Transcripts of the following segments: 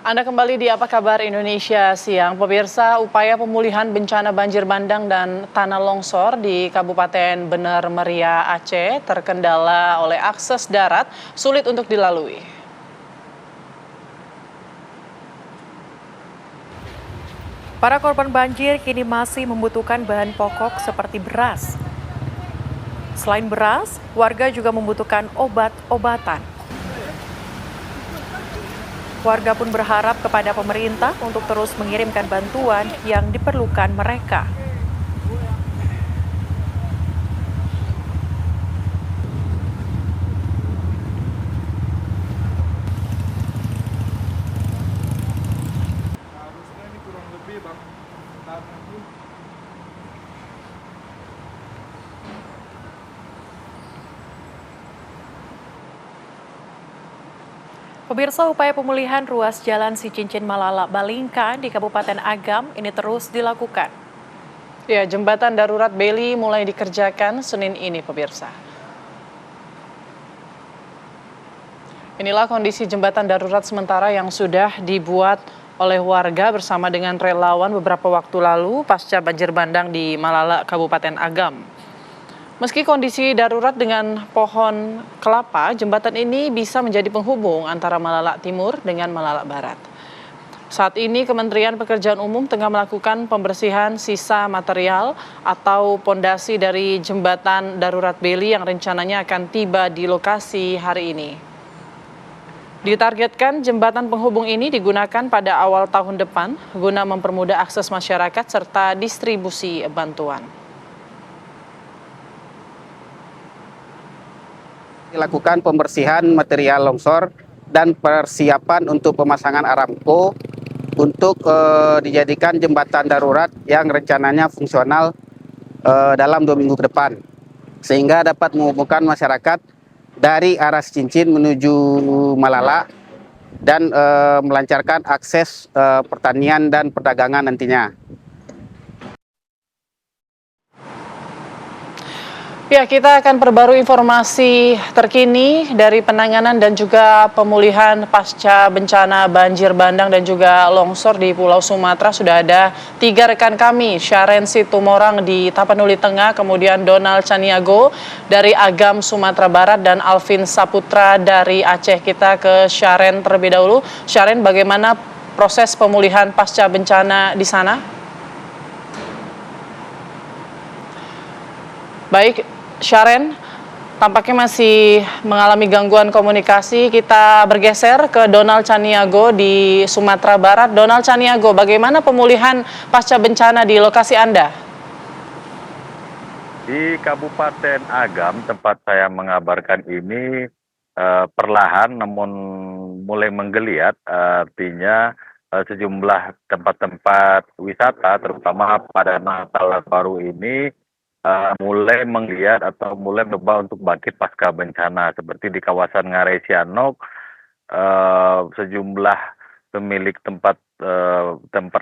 Anda kembali di Apa Kabar Indonesia Siang. Pemirsa, upaya pemulihan bencana banjir bandang dan tanah longsor di Kabupaten Bener Meriah, Aceh terkendala oleh akses darat sulit untuk dilalui. Para korban banjir kini masih membutuhkan bahan pokok seperti beras. Selain beras, warga juga membutuhkan obat-obatan. Warga pun berharap kepada pemerintah untuk terus mengirimkan bantuan yang diperlukan mereka. Harusnya ini kurang lebih bang, tanah ini. Pemirsa, upaya pemulihan ruas jalan Sicincin Malala Balingka di Kabupaten Agam ini terus dilakukan. Ya, jembatan darurat Beli mulai dikerjakan Senin ini, pemirsa. Inilah kondisi jembatan darurat sementara yang sudah dibuat oleh warga bersama dengan relawan beberapa waktu lalu pasca banjir bandang di Malala, Kabupaten Agam. Meski kondisi darurat dengan pohon kelapa, jembatan ini bisa menjadi penghubung antara Malala Timur dengan Malala Barat. Saat ini Kementerian Pekerjaan Umum tengah melakukan pembersihan sisa material atau pondasi dari jembatan darurat Beli yang rencananya akan tiba di lokasi hari ini. Ditargetkan jembatan penghubung ini digunakan pada awal tahun depan guna mempermudah akses masyarakat serta distribusi bantuan. Dilakukan pembersihan material longsor dan persiapan untuk pemasangan Aramco untuk dijadikan jembatan darurat yang rencananya fungsional dalam 2 minggu ke depan, sehingga dapat menghubungkan masyarakat dari arah Cincin menuju Malala dan melancarkan akses pertanian dan perdagangan nantinya. Ya, kita akan perbarui informasi terkini dari penanganan dan juga pemulihan pasca bencana banjir bandang dan juga longsor di Pulau Sumatera. Sudah ada 3 rekan kami, Syaren Situmorang di Tapanuli Tengah, kemudian Donald Caniago dari Agam Sumatera Barat, dan Alvin Saputra dari Aceh. Kita ke Syaren terlebih dahulu. Syaren, bagaimana proses pemulihan pasca bencana di sana? Baik, Syaren, tampaknya masih mengalami gangguan komunikasi. Kita bergeser ke Donald Caniago di Sumatera Barat. Donald Caniago, bagaimana pemulihan pasca bencana di lokasi Anda? Di Kabupaten Agam, tempat saya mengabarkan ini, perlahan namun mulai menggeliat, artinya sejumlah tempat-tempat wisata, terutama pada Natal baru ini, mulai menggeliat atau mulai mencoba untuk bangkit pasca bencana. Seperti di kawasan Ngarai Sianok, sejumlah pemilik tempat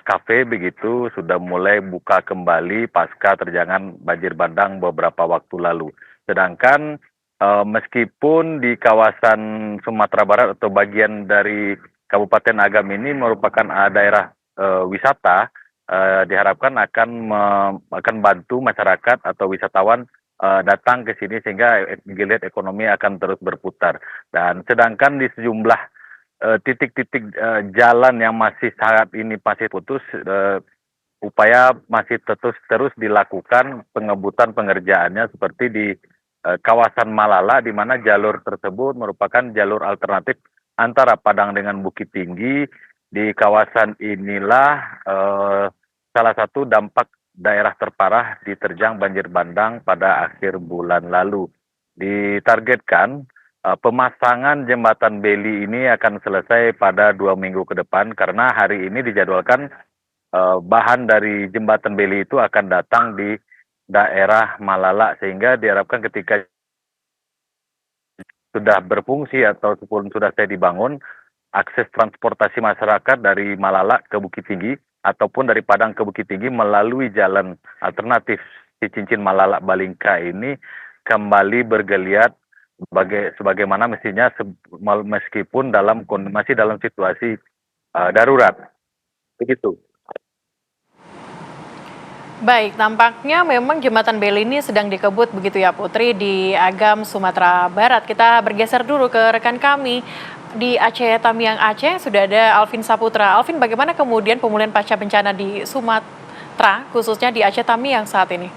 kafe begitu sudah mulai buka kembali pasca terjangan banjir bandang beberapa waktu lalu. Sedangkan meskipun di kawasan Sumatera Barat atau bagian dari Kabupaten Agam ini merupakan daerah wisata, diharapkan akan bantu masyarakat atau wisatawan datang ke sini sehingga geliat ekonomi akan terus berputar. Dan sedangkan di sejumlah titik-titik jalan yang masih saat ini masih putus, upaya masih terus dilakukan pengebutan pengerjaannya seperti di kawasan Malala, di mana jalur tersebut merupakan jalur alternatif antara Padang dengan Bukit Tinggi. Di kawasan inilah salah satu dampak daerah terparah diterjang banjir bandang pada akhir bulan lalu. Ditargetkan pemasangan jembatan Beli ini akan selesai pada 2 minggu ke depan, karena hari ini dijadwalkan bahan dari jembatan Beli itu akan datang di daerah Malala, sehingga diharapkan ketika sudah berfungsi atau sudah selesai dibangun, akses transportasi masyarakat dari Malala ke Bukit Tinggi ataupun dari Padang ke Bukit Tinggi melalui jalan alternatif Cincin Malala Balingka ini kembali bergeliat sebagaimana mestinya, meskipun masih dalam situasi darurat. Begitu. Baik, tampaknya memang Jembatan Bel ini sedang dikebut begitu ya Putri di Agam, Sumatera Barat. Kita bergeser dulu ke rekan kami di Aceh, Tamiang Aceh, sudah ada Alvin Saputra. Alvin, bagaimana kemudian pemulihan pasca bencana di Sumatera, khususnya di Aceh Tamiang saat ini?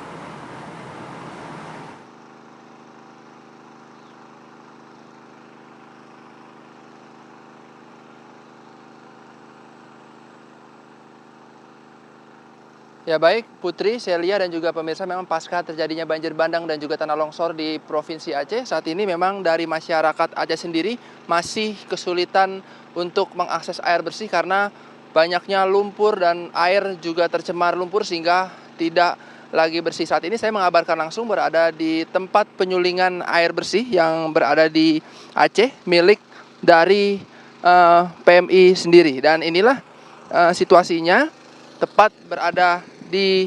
Ya baik, Putri, Celia dan juga pemirsa, memang pasca terjadinya banjir bandang dan juga tanah longsor di Provinsi Aceh, saat ini memang dari masyarakat Aceh sendiri masih kesulitan untuk mengakses air bersih karena banyaknya lumpur dan air juga tercemar lumpur sehingga tidak lagi bersih. Saat ini saya mengabarkan langsung berada di tempat penyulingan air bersih yang berada di Aceh milik dari PMI sendiri. Dan inilah situasinya, tepat berada di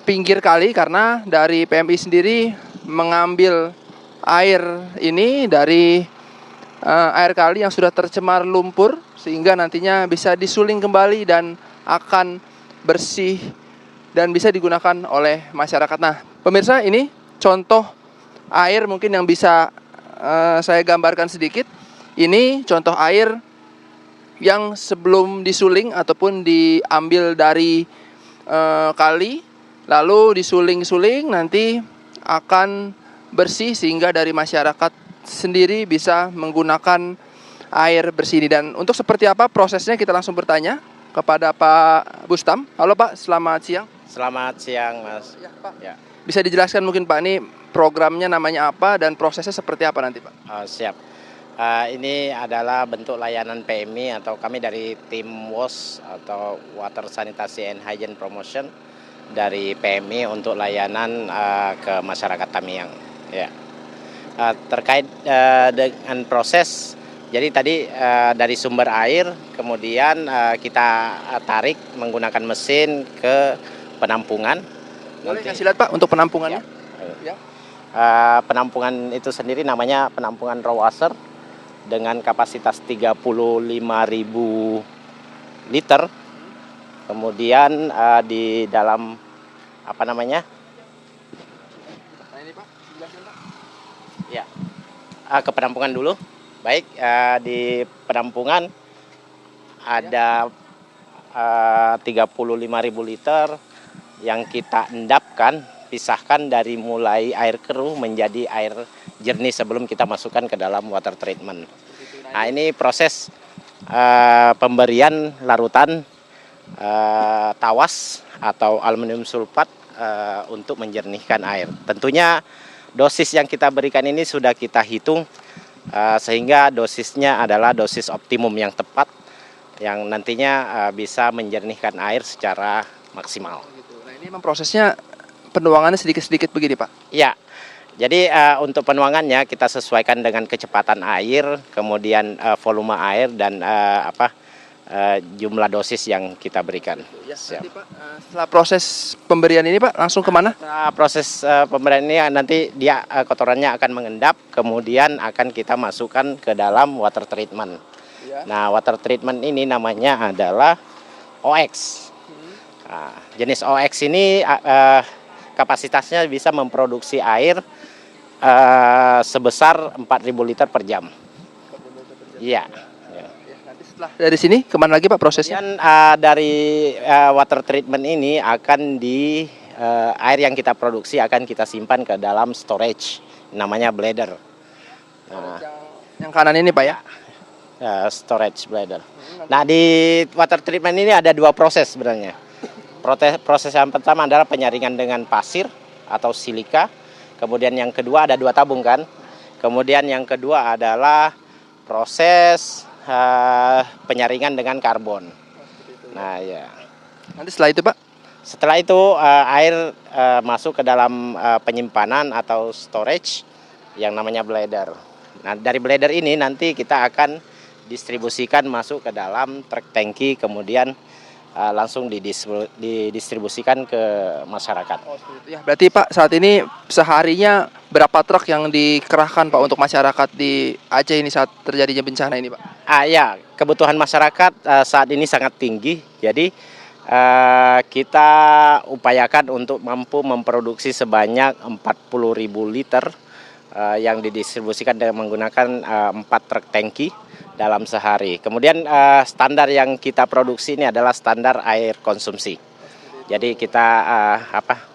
pinggir kali karena dari PMI sendiri mengambil air ini dari air kali yang sudah tercemar lumpur sehingga nantinya bisa disuling kembali dan akan bersih dan bisa digunakan oleh masyarakat. Nah, pemirsa, ini contoh air mungkin yang bisa saya gambarkan sedikit. Ini contoh air yang sebelum disuling ataupun diambil dari kali, lalu disuling-suling, nanti akan bersih sehingga dari masyarakat sendiri bisa menggunakan air bersih ini. Dan untuk seperti apa prosesnya, kita langsung bertanya kepada Pak Bustam. Halo Pak, selamat siang. Selamat siang, Mas. Ya, Pak. Ya. Bisa dijelaskan mungkin Pak, ini programnya namanya apa dan prosesnya seperti apa nanti Pak? Siap. Ini adalah bentuk layanan PMI atau kami dari tim WOS atau Water Sanitasi and Hygiene Promotion dari PMI untuk layanan ke masyarakat Tamiang. Ya. Terkait dengan proses, jadi tadi dari sumber air kemudian kita tarik menggunakan mesin ke penampungan. Boleh kasih lihat Pak untuk penampungannya? Ya. Penampungan itu sendiri namanya penampungan raw water dengan kapasitas 35.000 liter. Kemudian di dalam apa namanya? Nah ini Pak, jelaskan Pak. Ya, ke penampungan dulu. Baik, di penampungan ada 35.000 liter yang kita endapkan, pisahkan dari mulai air keruh menjadi air jernih sebelum kita masukkan ke dalam water treatment. Nah, ini proses pemberian larutan tawas atau aluminium sulfat untuk menjernihkan air. Tentunya dosis yang kita berikan ini sudah kita hitung sehingga dosisnya adalah dosis optimum yang tepat yang nantinya bisa menjernihkan air secara maksimal. Nah ini memang prosesnya penuangannya sedikit-sedikit begini Pak? Ya, jadi untuk penuangannya kita sesuaikan dengan kecepatan air, kemudian volume air dan jumlah dosis yang kita berikan. Ya, nanti Pak, setelah proses pemberian ini Pak, langsung kemana? Proses pemberian ini nanti dia kotorannya akan mengendap, kemudian akan kita masukkan ke dalam water treatment. Ya. Nah, water treatment ini namanya adalah OX. Nah, jenis OX ini kapasitasnya bisa memproduksi air sebesar 4.000 liter per jam. Iya. Nanti setelah dari sini kemana lagi Pak prosesnya? Dan dari water treatment ini akan air yang kita produksi akan kita simpan ke dalam storage, namanya bladder. Nah, yang kanan ini Pak ya? Storage bladder. Nah, di water treatment ini ada dua proses sebenarnya. Proses yang pertama adalah penyaringan dengan pasir atau silika. Kemudian yang kedua ada 2 tabung kan. Kemudian yang kedua adalah proses penyaringan dengan karbon. Nah ya. Nanti setelah itu Pak? Setelah itu air masuk ke dalam penyimpanan atau storage yang namanya bladder. Nah dari bladder ini nanti kita akan distribusikan masuk ke dalam truk tangki, kemudian langsung didistribusikan ke masyarakat. Oh, seperti itu ya. Berarti Pak, saat ini seharinya berapa truk yang dikerahkan Pak untuk masyarakat di Aceh ini saat terjadinya bencana ini Pak? Ya, kebutuhan masyarakat saat ini sangat tinggi, jadi kita upayakan untuk mampu memproduksi sebanyak 40.000 liter yang didistribusikan dengan menggunakan 4 truk tangki dalam sehari. Kemudian standar yang kita produksi ini adalah standar air konsumsi. Jadi kita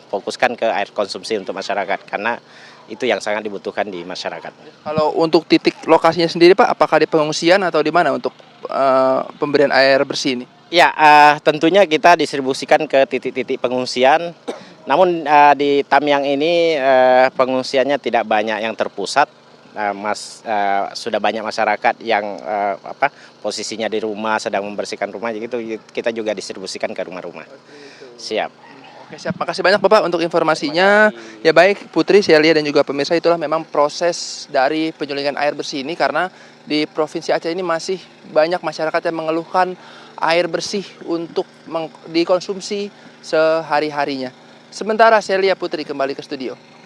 fokuskan ke air konsumsi untuk masyarakat karena itu yang sangat dibutuhkan di masyarakat. Kalau untuk titik lokasinya sendiri Pak, apakah di pengungsian atau di mana untuk pemberian air bersih ini? Ya, tentunya kita distribusikan ke titik-titik pengungsian. Namun di Tamiang ini pengungsiannya tidak banyak yang terpusat. Sudah banyak masyarakat yang posisinya di rumah sedang membersihkan rumah, gitu kita juga distribusikan ke rumah-rumah. Siap. Oke, siap. Makasih banyak Bapak untuk informasinya. Ya baik, Putri, Celia dan juga pemirsa, itulah memang proses dari penyulingan air bersih ini karena di Provinsi Aceh ini masih banyak masyarakat yang mengeluhkan air bersih untuk dikonsumsi sehari-harinya. Sementara Celia, Putri kembali ke studio.